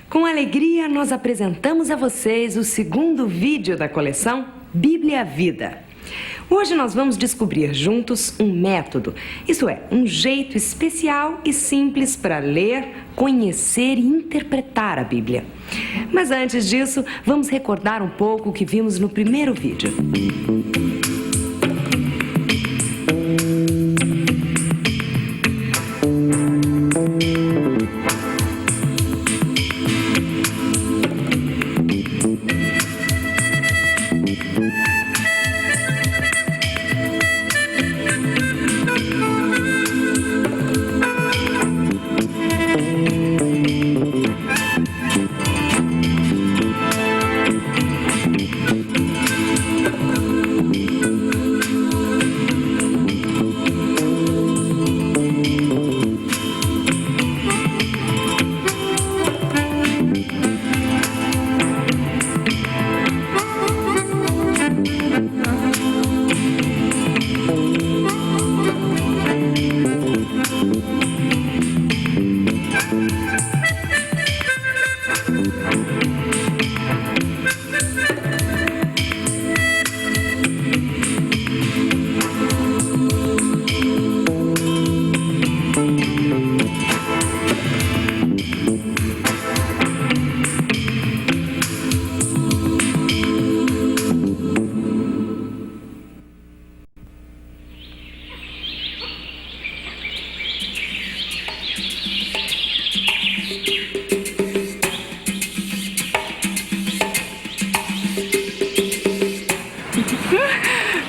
Com alegria, nós apresentamos a vocês o segundo vídeo da coleção Bíblia Vida. Hoje nós vamos descobrir juntos um método, isto é, um jeito especial e simples para ler, conhecer e interpretar a Bíblia. Mas antes disso, vamos recordar um pouco o que vimos no primeiro vídeo.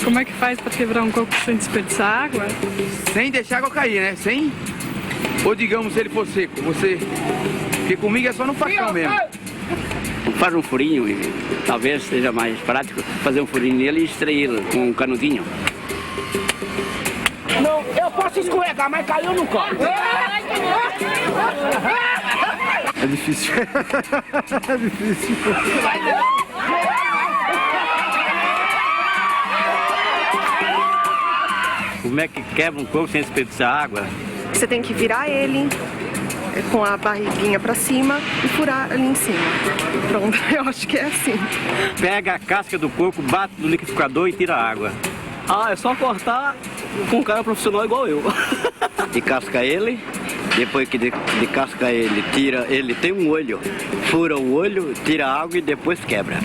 Como é que faz para quebrar um coco sem desperdiçar água? Sem deixar água cair, né? Sem... Ou digamos, se ele for seco, você... Porque comigo é só no facão mesmo. Faz um furinho e talvez seja mais prático fazer um furinho nele e extraí-lo com um canudinho. Não, eu posso escorregar, mas caiu no copo. É difícil. É difícil. Como é que quebra um coco sem desperdiçar água? Você tem que virar ele com a barriguinha pra cima e furar ali em cima. Pronto, eu acho que é assim. Pega a casca do coco, bate no liquidificador e tira a água. Ah, é só cortar com um cara profissional igual eu. E casca ele, depois que de casca ele, tira, ele tem um olho. Fura o olho, tira a água e depois quebra.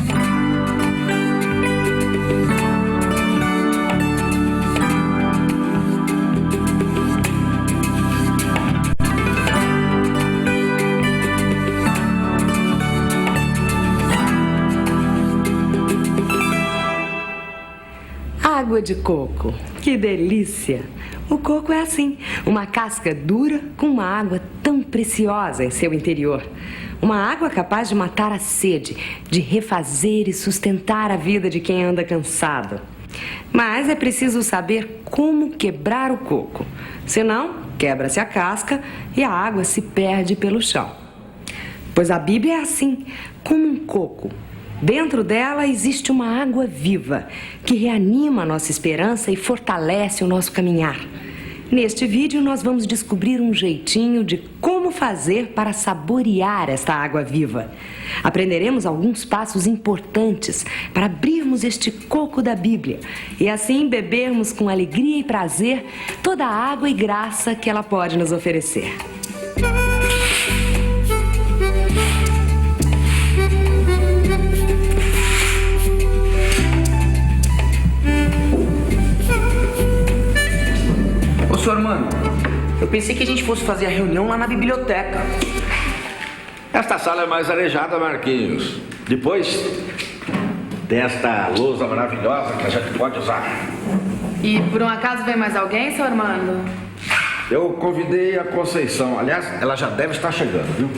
Água de coco, que delícia! O coco é assim, uma casca dura com uma água tão preciosa em seu interior. Uma água capaz de matar a sede, de refazer e sustentar a vida de quem anda cansado. Mas é preciso saber como quebrar o coco, senão quebra-se a casca e a água se perde pelo chão. Pois a Bíblia é assim, como um coco. Dentro dela existe uma água viva que reanima a nossa esperança e fortalece o nosso caminhar. Neste vídeo nós vamos descobrir um jeitinho de como fazer para saborear esta água viva. Aprenderemos alguns passos importantes para abrirmos este coco da Bíblia e assim bebermos com alegria e prazer toda a água e graça que ela pode nos oferecer. Senhor Armando, eu pensei que a gente fosse fazer a reunião lá na biblioteca. Esta sala é mais arejada, Marquinhos. Depois tem esta lousa maravilhosa que a gente pode usar. E por um acaso vem mais alguém, seu Armando? Eu convidei a Conceição. Aliás, ela já deve estar chegando, viu?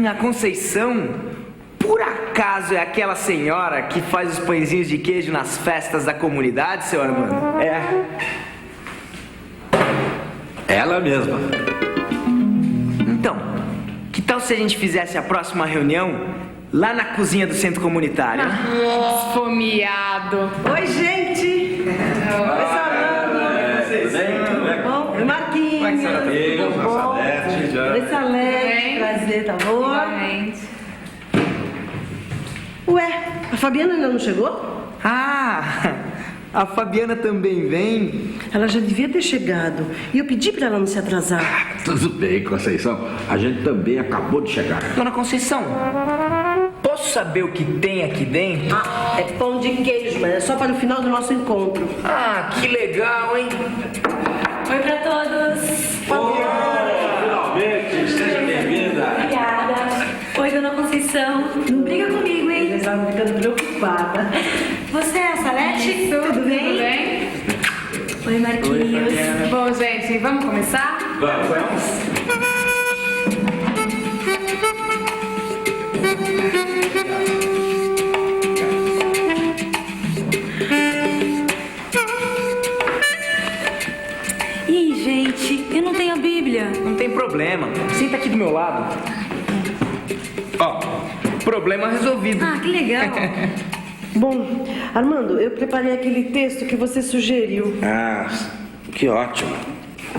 A Conceição? Por acaso é aquela senhora que faz os pãezinhos de queijo nas festas da comunidade, seu Armando? É. Ela mesma. Então, que tal se a gente fizesse a próxima reunião lá na cozinha do centro comunitário? Esfomeado. Oi, gente! Oi, Salame! Tudo bom? Oi, Marquinhos! Tudo bom? Oi, Salete! Prazer, tá boa? Bem. Fabiana ainda não chegou? Ah, a Fabiana também vem. Ela já devia ter chegado. E eu pedi para ela não se atrasar. Tudo bem, Conceição. A gente também acabou de chegar. Dona Conceição, posso saber o que tem aqui dentro? Ah, é pão de queijo, mas é só para o final do nosso encontro. Ah, que legal, hein? Oi pra todos. Finalmente, seja bem-vinda. Obrigada. Oi, Dona Conceição. Não briga comigo, hein? Eu estava ficando preocupada. Você é a Salete? Tudo bem? Oi, Marquinhos. Bom, gente, vamos começar? Vamos. Ih, gente, eu não tenho a Bíblia. Não tem problema. Senta aqui do meu lado. Ó, problema resolvido. Ah, que legal. Bom, Armando, eu preparei aquele texto que você sugeriu. Ah, que ótimo.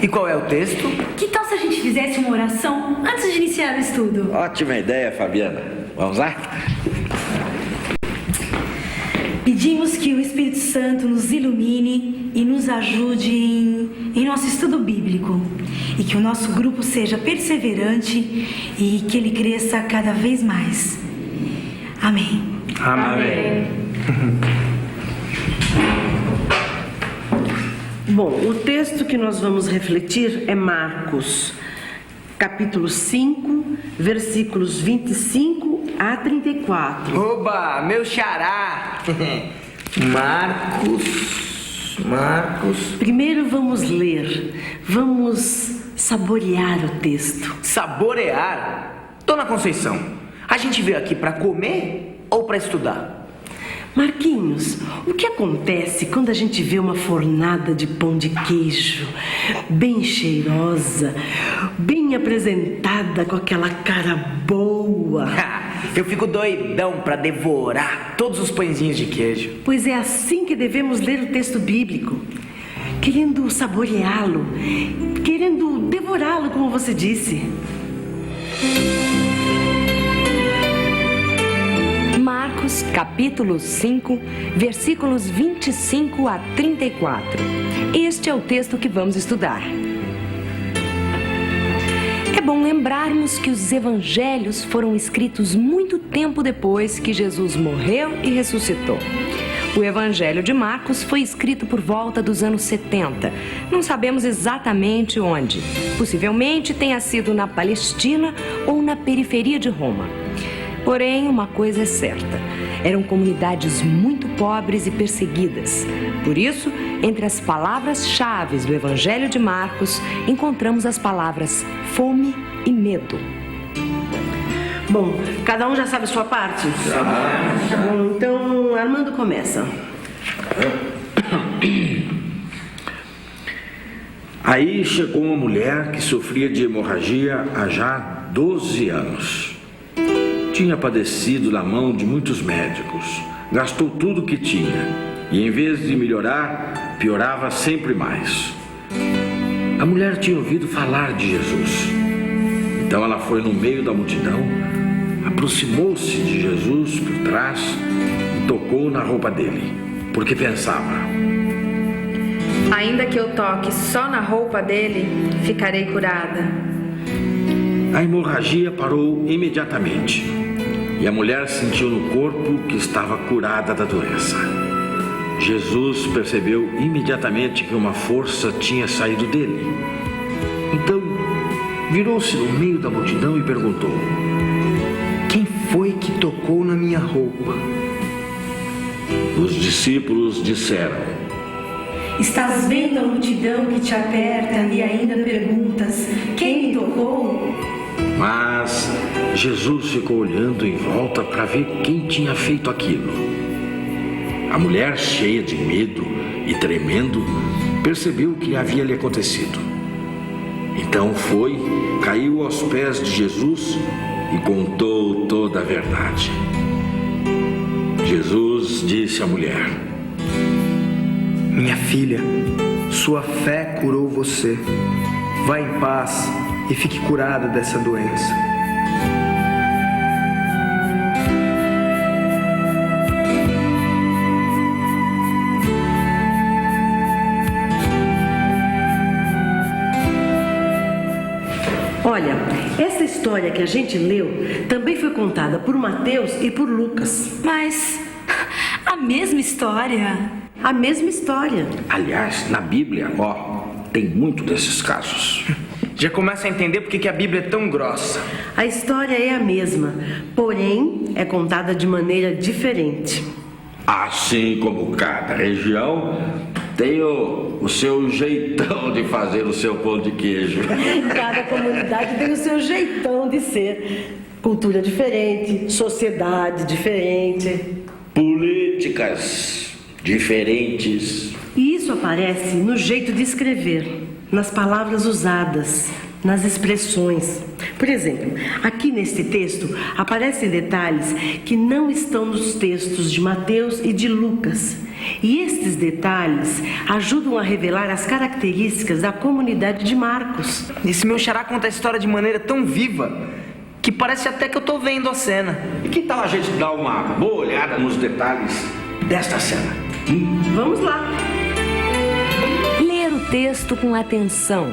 E qual é o texto? Que tal se a gente fizesse uma oração antes de iniciar o estudo? Ótima ideia, Fabiana. Vamos lá? Pedimos que o Espírito Santo nos ilumine e nos ajude em nosso estudo bíblico. E que o nosso grupo seja perseverante e que ele cresça cada vez mais. Amém. Amém. Bom, o texto que nós vamos refletir é Marcos, capítulo 5, versículos 25 a 34. Oba, meu xará. Marcos. Primeiro vamos ler, vamos saborear o texto. Saborear? Dona Conceição, a gente veio aqui para comer ou para estudar? Marquinhos, o que acontece quando a gente vê uma fornada de pão de queijo, bem cheirosa, bem apresentada, com aquela cara boa? Eu fico doidão para devorar todos os pãezinhos de queijo. Pois é assim que devemos ler o texto bíblico, querendo saboreá-lo, querendo devorá-lo, como você disse. Marcos, capítulo 5, versículos 25 a 34. Este é o texto que vamos estudar. É bom lembrarmos que os evangelhos foram escritos muito tempo depois que Jesus morreu e ressuscitou. O evangelho de Marcos foi escrito por volta dos anos 70. Não sabemos exatamente onde. Possivelmente tenha sido na Palestina ou na periferia de Roma. Porém, uma coisa é certa, eram comunidades muito pobres e perseguidas. Por isso, entre as palavras-chave do Evangelho de Marcos, encontramos as palavras fome e medo. Bom, cada um já sabe a sua parte? Bom, então, Armando começa. Aí chegou uma mulher que sofria de hemorragia há já 12 anos. Tinha padecido na mão de muitos médicos, gastou tudo o que tinha e, em vez de melhorar, piorava sempre mais. A mulher tinha ouvido falar de Jesus. Então ela foi no meio da multidão, aproximou-se de Jesus por trás e tocou na roupa dele, porque pensava: Ainda que eu toque só na roupa dele, ficarei curada. A hemorragia parou imediatamente e a mulher sentiu no corpo que estava curada da doença. Jesus percebeu imediatamente que uma força tinha saído dele. Então, virou-se no meio da multidão e perguntou: Quem foi que tocou na minha roupa? Os discípulos disseram: Estás vendo a multidão que te aperta e ainda perguntas: quem me tocou? Mas Jesus ficou olhando em volta para ver quem tinha feito aquilo. A mulher, cheia de medo e tremendo, percebeu o que havia lhe acontecido. Então foi, caiu aos pés de Jesus e contou toda a verdade. Jesus disse à mulher: Minha filha, sua fé curou você. Vá em paz e fique curada dessa doença. Olha, essa história que a gente leu também foi contada por Mateus e por Lucas. Mas a mesma história. A mesma história. Aliás, na Bíblia, tem muito desses casos. Já começa a entender por que a Bíblia é tão grossa. A história é a mesma, porém é contada de maneira diferente. Assim como cada região tem o seu jeitão de fazer o seu pão de queijo. Cada comunidade tem o seu jeitão de ser. Cultura diferente, sociedade diferente. Políticas diferentes. E isso aparece no jeito de escrever, nas palavras usadas, nas expressões. Por exemplo, aqui neste texto aparecem detalhes que não estão nos textos de Mateus e de Lucas. E estes detalhes ajudam a revelar as características da comunidade de Marcos. Esse meu xará conta a história de maneira tão viva que parece até que eu tô vendo a cena. E que tal a gente dar uma boa olhada nos detalhes desta cena? Vamos lá. Ler o texto com atenção.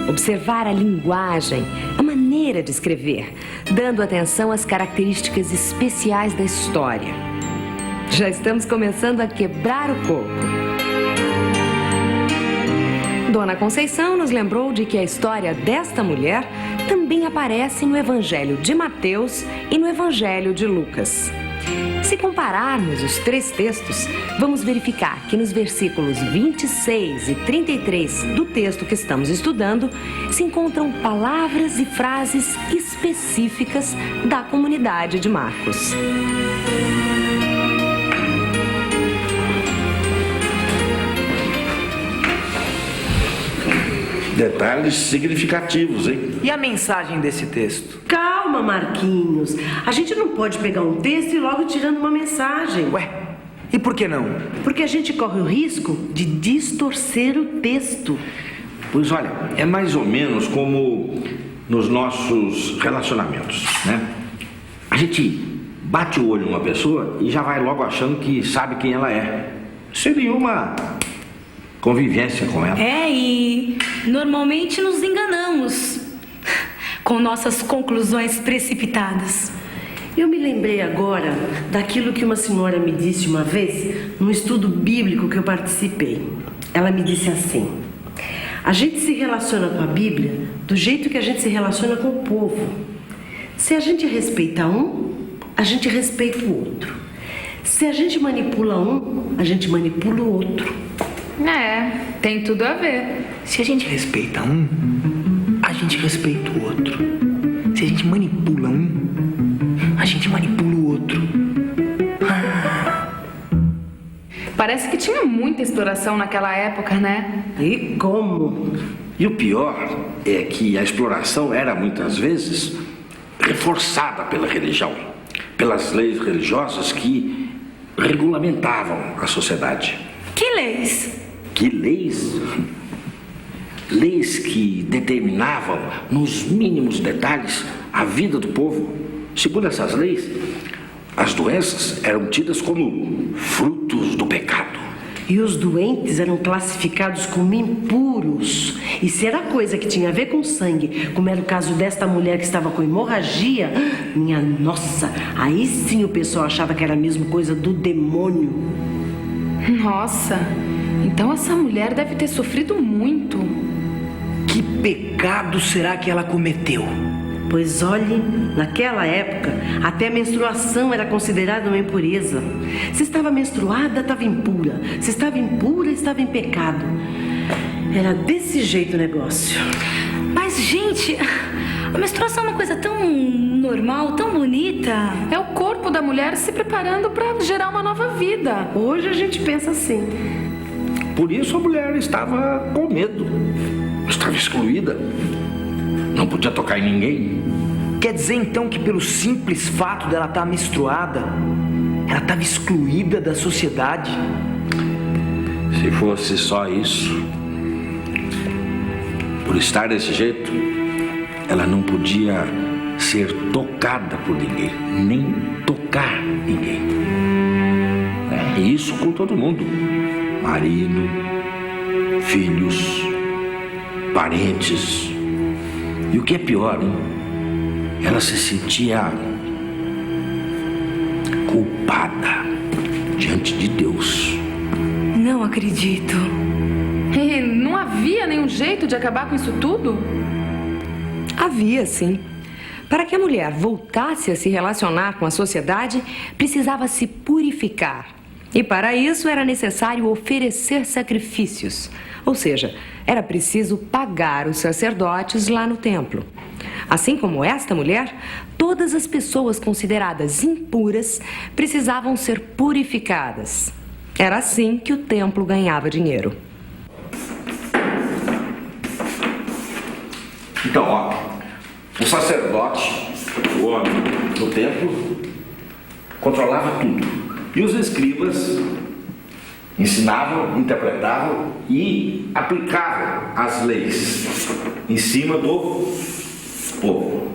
Observar a linguagem, a maneira de escrever, dando atenção às características especiais da história. Já estamos começando a quebrar o coco. Dona Conceição nos lembrou de que a história desta mulher também aparece no Evangelho de Mateus e no Evangelho de Lucas. Se compararmos os três textos, vamos verificar que nos versículos 26 e 33 do texto que estamos estudando se encontram palavras e frases específicas da comunidade de Marcos. Detalhes significativos, hein? E a mensagem desse texto? Calma, Marquinhos. A gente não pode pegar um texto e logo tirando uma mensagem. Ué, e por que não? Porque a gente corre o risco de distorcer o texto. Pois olha, é mais ou menos como nos nossos relacionamentos, né? A gente bate o olho numa pessoa e já vai logo achando que sabe quem ela é. Sem nenhuma convivência com ela. E normalmente nos enganamos com nossas conclusões precipitadas. Eu me lembrei agora daquilo que uma senhora me disse uma vez num estudo bíblico que eu participei. Ela me disse assim: a gente se relaciona com a Bíblia do jeito que a gente se relaciona com o povo. Se a gente respeita um, a gente respeita o outro. Se a gente manipula um, a gente manipula o outro. Tem tudo a ver. Se a gente respeita um, a gente respeita o outro. Se a gente manipula um, a gente manipula o outro. Parece que tinha muita exploração naquela época, né? E como? E o pior é que a exploração era muitas vezes reforçada pela religião, pelas leis religiosas que regulamentavam a sociedade. Que leis? Que leis? Leis que determinavam nos mínimos detalhes a vida do povo. Segundo essas leis, as doenças eram tidas como frutos do pecado. E os doentes eram classificados como impuros. E se era coisa que tinha a ver com sangue, como era o caso desta mulher que estava com hemorragia, minha nossa, aí sim o pessoal achava que era a mesma coisa do demônio. Nossa, então essa mulher deve ter sofrido muito. Que pecado será que ela cometeu? Pois olhe, naquela época, até a menstruação era considerada uma impureza. Se estava menstruada, estava impura. Se estava impura, estava em pecado. Era desse jeito o negócio. Mas, gente, a menstruação é uma coisa tão normal, tão bonita. É o corpo da mulher se preparando para gerar uma nova vida. Hoje a gente pensa assim. Por isso a mulher estava com medo. Estava excluída. Não podia tocar em ninguém. Quer dizer então que pelo simples fato dela estar menstruada, ela estava excluída da sociedade? Se fosse só isso, por estar desse jeito, ela não podia ser tocada por ninguém, nem tocar ninguém. E isso com todo mundo: marido, filhos, parentes. E o que é pior, hein? Ela se sentia culpada diante de Deus. Não acredito. E não havia nenhum jeito de acabar com isso tudo? Havia, sim. Para que a mulher voltasse a se relacionar com a sociedade, precisava se purificar. E para isso era necessário oferecer sacrifícios. Ou seja, era preciso pagar os sacerdotes lá no templo. Assim como esta mulher, todas as pessoas consideradas impuras precisavam ser purificadas. Era assim que o templo ganhava dinheiro. Então, ó, o sacerdote, o homem no templo, controlava tudo. E os escribas ensinavam, interpretavam e aplicavam as leis em cima do povo.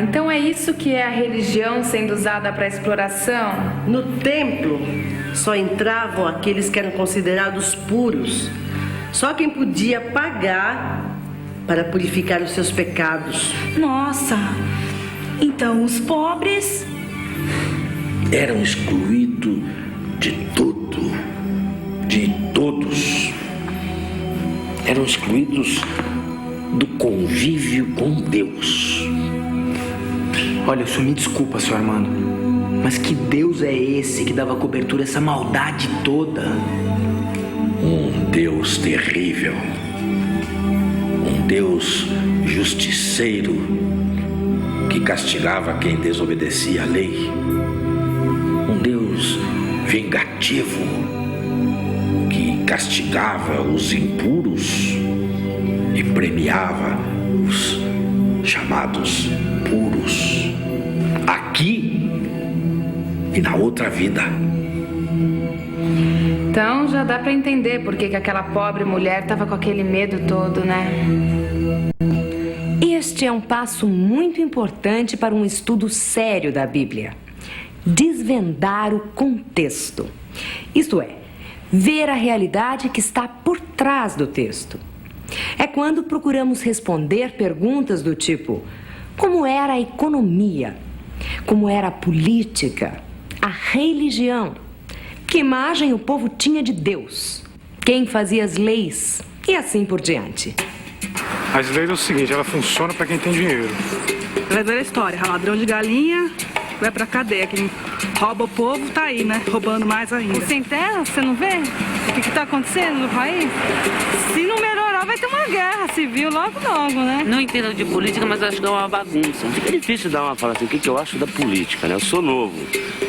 Então é isso que é a religião sendo usada para exploração? No templo só entravam aqueles que eram considerados puros. Só quem podia pagar para purificar os seus pecados. Nossa, então os pobres Eram excluídos de tudo, de todos. Eram excluídos do convívio com Deus. Olha, o senhor me desculpa, senhor Armando, mas que Deus é esse que dava cobertura a essa maldade toda? Um Deus terrível. Um Deus justiceiro que castigava quem desobedecia à lei. Um Deus vingativo que castigava os impuros e premiava os chamados puros, aqui e na outra vida. Então já dá para entender por que aquela pobre mulher estava com aquele medo todo, né? Este é um passo muito importante para um estudo sério da Bíblia. Desvendar o contexto. Isto é, ver a realidade que está por trás do texto. É quando procuramos responder perguntas do tipo: como era a economia? Como era a política? A religião? Que imagem o povo tinha de Deus? Quem fazia as leis? E assim por diante. As leis é o seguinte, ela funciona para quem tem dinheiro. Vai ver a história, ladrão de galinha vai pra cadeia. Quem rouba o povo tá aí, né? Roubando mais ainda. O sem terra, você não vê? O que tá acontecendo no país? Se não melhorar, vai ter uma guerra civil logo, né? Não entendo de política, mas acho que é uma bagunça. Fica difícil dar uma fala assim, o que eu acho da política, né? Eu sou novo,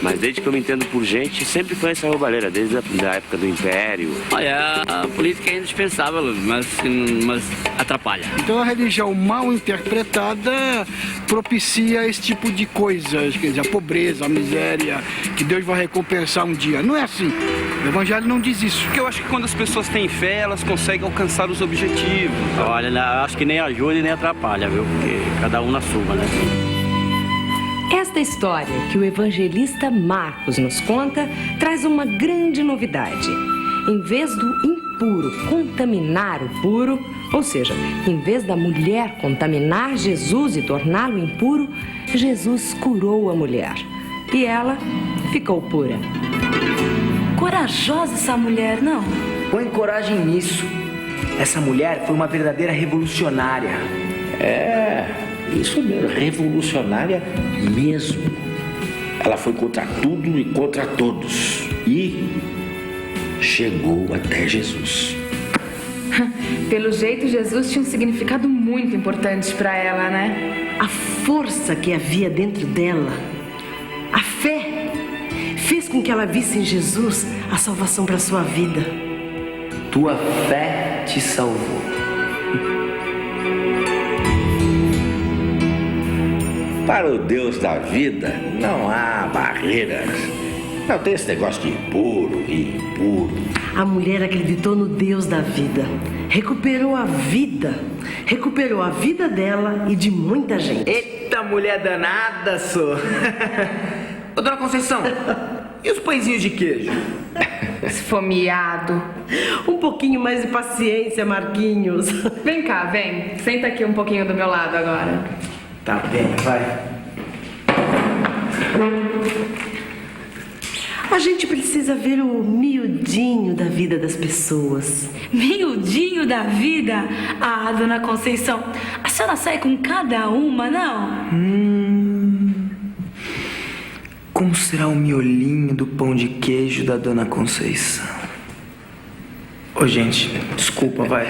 mas desde que eu me entendo por gente, sempre foi essa roubalheira, desde a época do Império. Olha, a política é indispensável, mas atrapalha. Então a religião mal interpretada propicia esse tipo de coisas, quer dizer, a pobreza, a miséria, que Deus vai recompensar um dia. Não é assim. O Evangelho não diz isso. Porque eu acho que quando as pessoas têm fé, elas conseguem alcançar os objetivos. Olha, acho que nem ajuda e nem atrapalha, viu? Porque cada um na sua, né? Esta história que o evangelista Marcos nos conta traz uma grande novidade. Em vez do impuro contaminar o puro, ou seja, em vez da mulher contaminar Jesus e torná-lo impuro, Jesus curou a mulher. E ela ficou pura. Corajosa essa mulher, não? Põe coragem nisso. Essa mulher foi uma verdadeira revolucionária. É, isso mesmo, revolucionária mesmo. Ela foi contra tudo e contra todos. E chegou até Jesus. Pelo jeito, Jesus tinha um significado muito importante para ela, né? A força que havia dentro dela, a fé, fez com que ela visse em Jesus a salvação para sua vida. Tua fé te salvou. Para o Deus da vida não há barreiras. Não tem esse negócio de impuro e impuro. A mulher acreditou no Deus da vida. Recuperou a vida. Recuperou a vida dela e de muita gente. Eita, mulher danada, sou. Ô, dona Conceição, e os pãezinhos de queijo? Esfomeado. Um pouquinho mais de paciência, Marquinhos. Vem cá, vem. Senta aqui um pouquinho do meu lado agora. Tá bem, vai. A gente precisa ver o miudinho da vida das pessoas. Miudinho da vida? Ah, dona Conceição, a senhora sai com cada uma, não? Como será o miolinho do pão de queijo da dona Conceição? Ô, gente, desculpa, vai.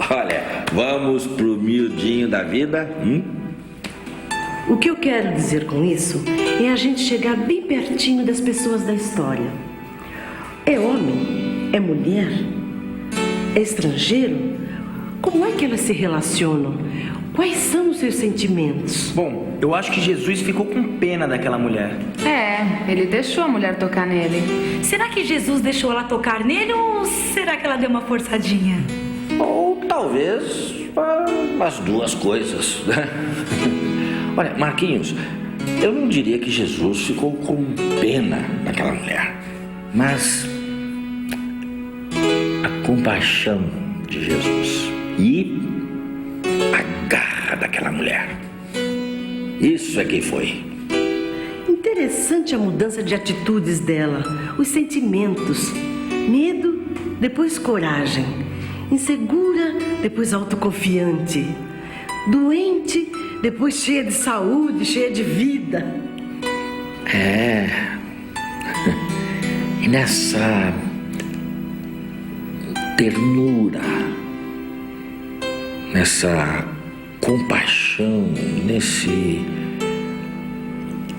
Olha, vamos pro miudinho da vida? O que eu quero dizer com isso é a gente chegar bem pertinho das pessoas da história. É homem? É mulher? É estrangeiro? Como é que elas se relacionam? Quais são os seus sentimentos? Bom, eu acho que Jesus ficou com pena daquela mulher. É, ele deixou a mulher tocar nele. Será que Jesus deixou ela tocar nele ou será que ela deu uma forçadinha? Ou talvez as duas coisas. Olha, Marquinhos, eu não diria que Jesus ficou com pena daquela mulher, mas a compaixão de Jesus e a garra daquela mulher. Isso é quem foi. Interessante a mudança de atitudes dela, os sentimentos. Medo, depois coragem. Insegura, depois autoconfiante. Doente, depois cheia de saúde, cheia de vida. E nessa ternura, nessa compaixão, nesse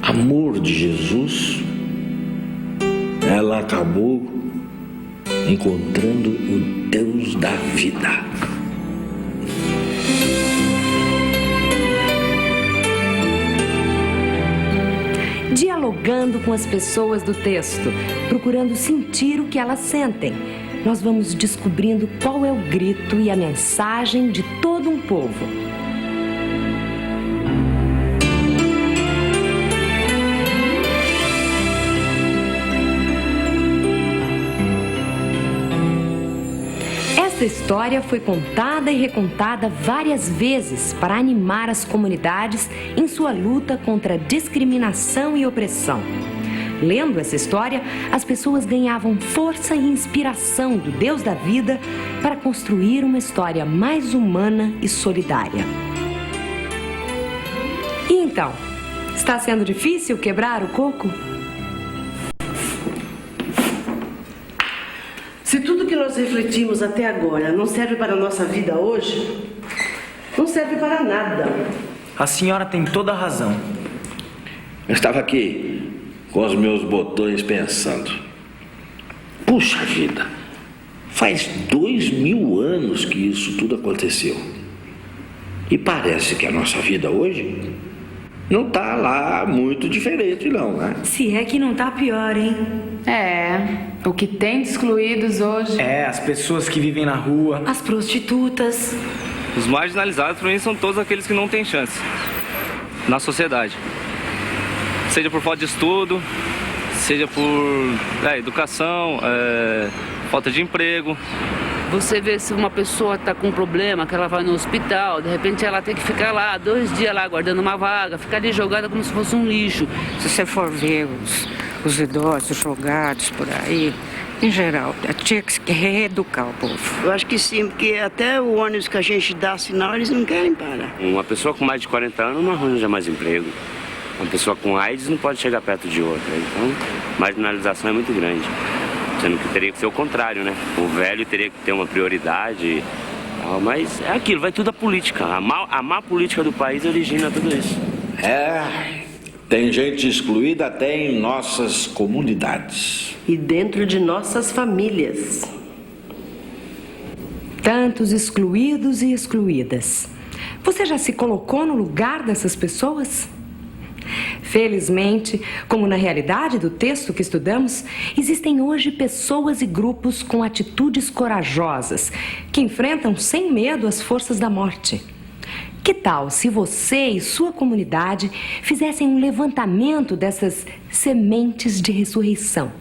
amor de Jesus, ela acabou encontrando o Deus da vida. Dialogando com as pessoas do texto, procurando sentir o que elas sentem, nós vamos descobrindo qual é o grito e a mensagem de todo um povo. Essa história foi contada e recontada várias vezes para animar as comunidades em sua luta contra a discriminação e opressão. Lendo essa história, as pessoas ganhavam força e inspiração do Deus da vida para construir uma história mais humana e solidária. E então, está sendo difícil quebrar o coco? Se tudo que nós refletimos até agora não serve para a nossa vida hoje, não serve para nada. A senhora tem toda a razão. Eu estava aqui com os meus botões pensando. Puxa vida, faz 2000 anos que isso tudo aconteceu. E parece que a nossa vida hoje não está lá muito diferente não, né? Se é que não tá pior, hein? O que tem de excluídos hoje. As pessoas que vivem na rua. As prostitutas. Os marginalizados, para mim, são todos aqueles que não têm chance na sociedade. Seja por falta de estudo, seja por educação, falta de emprego. Você vê se uma pessoa está com um problema, que ela vai no hospital, de repente ela tem que ficar lá 2 dias lá aguardando uma vaga, ficar ali jogada como se fosse um lixo. Se você for ver os idosos jogados por aí, em geral, tinha que reeducar o povo. Eu acho que sim, porque até o ônibus que a gente dá sinal, eles não querem parar. Uma pessoa com mais de 40 anos não arranja mais emprego. Uma pessoa com AIDS não pode chegar perto de outra. Então, a marginalização é muito grande. Sendo que teria que ser o contrário, né? O velho teria que ter uma prioridade. Mas é aquilo, vai tudo a política. A má política do país origina tudo isso. Tem gente excluída até em nossas comunidades. E dentro de nossas famílias. Tantos excluídos e excluídas. Você já se colocou no lugar dessas pessoas? Felizmente, como na realidade do texto que estudamos, existem hoje pessoas e grupos com atitudes corajosas que enfrentam sem medo as forças da morte. Que tal se você e sua comunidade fizessem um levantamento dessas sementes de ressurreição?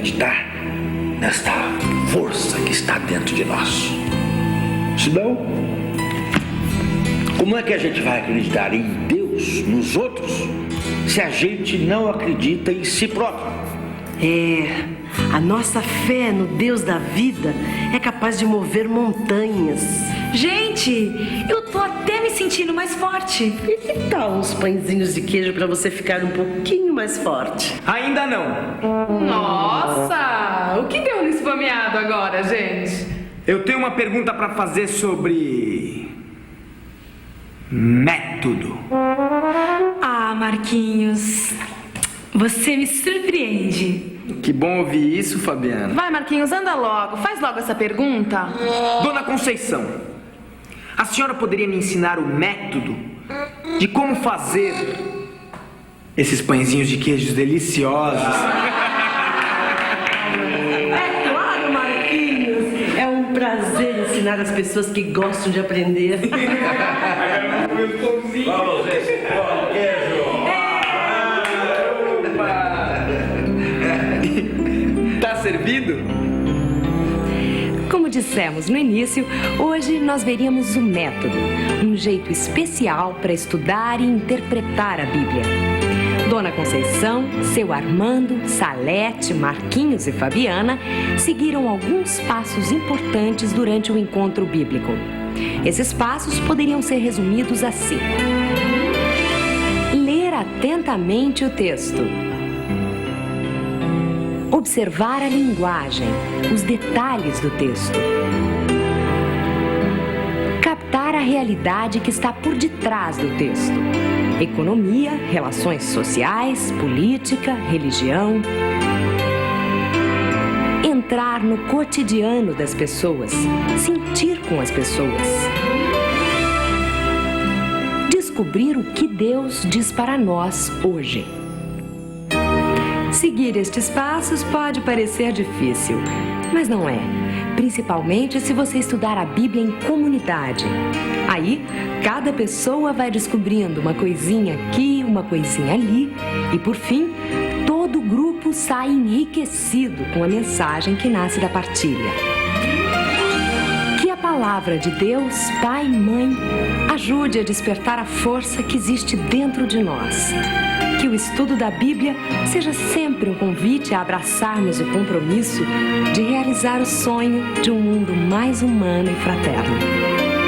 acreditar nesta força que está dentro de nós. Senão, como é que a gente vai acreditar em Deus, nos outros, se a gente não acredita em si próprio? A nossa fé no Deus da vida é capaz de mover montanhas. Gente, eu tô até me sentindo mais forte. E que tal uns pãezinhos de queijo para você ficar um pouquinho mais forte? Ainda não. Nossa! O que deu no esfomeado agora, gente? Eu tenho uma pergunta para fazer sobre método. Ah, Marquinhos, você me surpreende. Que bom ouvir isso, Fabiana. Vai, Marquinhos, anda logo. Faz logo essa pergunta. Dona Conceição, a senhora poderia me ensinar o método de como fazer esses pãezinhos de queijos deliciosos? É claro, Marquinhos. É um prazer ensinar as pessoas que gostam de aprender. Vamos ver esse pão de queijo. Tá servido? Como dissemos no início, hoje nós veríamos o método, um jeito especial para estudar e interpretar a Bíblia. Dona Conceição, seu Armando, Salete, Marquinhos e Fabiana seguiram alguns passos importantes durante o encontro bíblico. Esses passos poderiam ser resumidos assim: ler atentamente o texto, observar a linguagem, os detalhes do texto, captar a realidade que está por detrás do texto, economia, relações sociais, política, religião, entrar no cotidiano das pessoas, sentir com as pessoas, descobrir o que Deus diz para nós hoje. Seguir estes passos pode parecer difícil, mas não é. Principalmente se você estudar a Bíblia em comunidade. Aí, cada pessoa vai descobrindo uma coisinha aqui, uma coisinha ali, e por fim, todo o grupo sai enriquecido com a mensagem que nasce da partilha. Que a palavra de Deus, Pai e Mãe, ajude a despertar a força que existe dentro de nós. Que o estudo da Bíblia seja sempre um convite a abraçarmos o compromisso de realizar o sonho de um mundo mais humano e fraterno.